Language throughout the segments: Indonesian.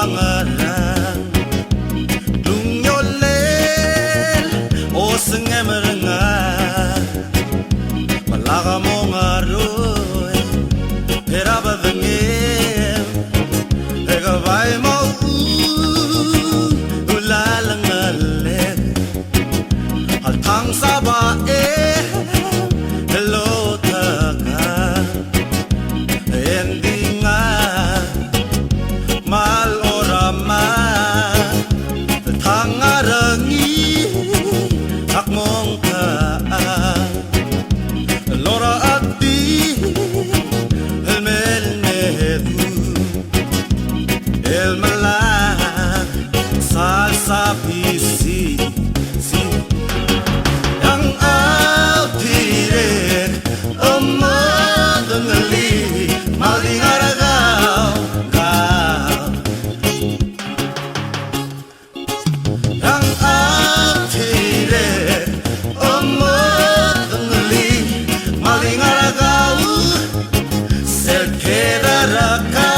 pangalan Lungyolel o sengemerenga Malaga mo ngaroy Perabadangem Egabay mo ulalangaleg Altang sabae Hello taga Hindi nga Mal orama Tangarangi Akmong kaan Lora ati Elmel medu El malang Salsa pisi Yang altirek Amadangali Maling aragaw Yang altirek Amadangali Maling aragaw Selkeraraka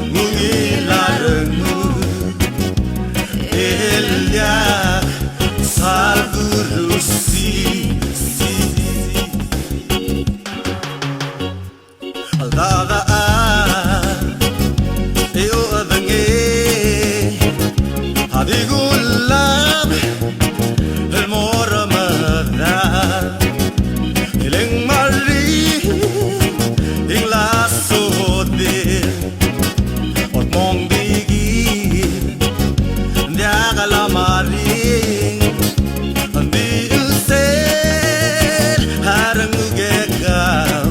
Ngungilarengu Elyak Salgurusi Aldadaan Eo adange Hadigulab El moramadal Ileng mari Ing lasodil Ot mong digil Dia kalamaring Andi usel Harang ugekaw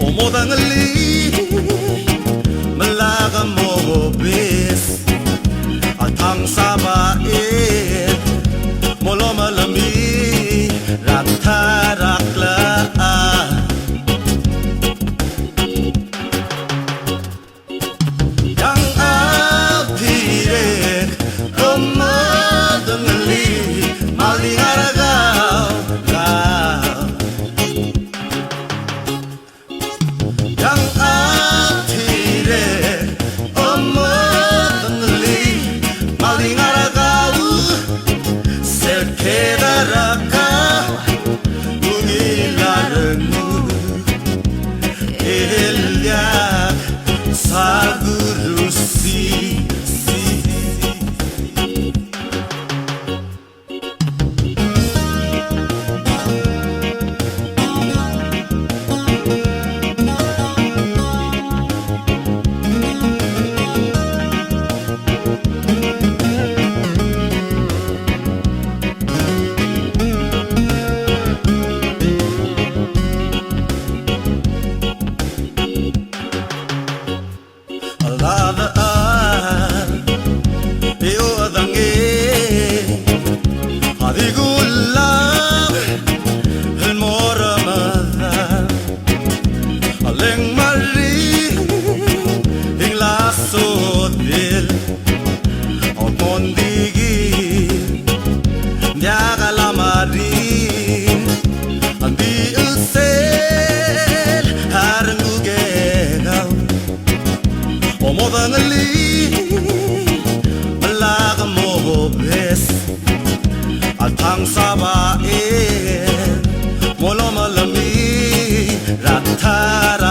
Omodangali Malaga mo bis Atang sabain Molo malami Ratarakla Yang altirek Omodangali Maling aragaw Yang altirek Omodangali Maling aragaw Selkedaraka Ngungilarengu Elyak Salgurusi Aldadaan Eo adange Hadigulab El moramadal Aleng mari Ing lasodil Ang mondigil Dia kalamarin Andi usel Harang ugegaw Omodangali Malaga mo bes Atang sabae Molo malami Ratara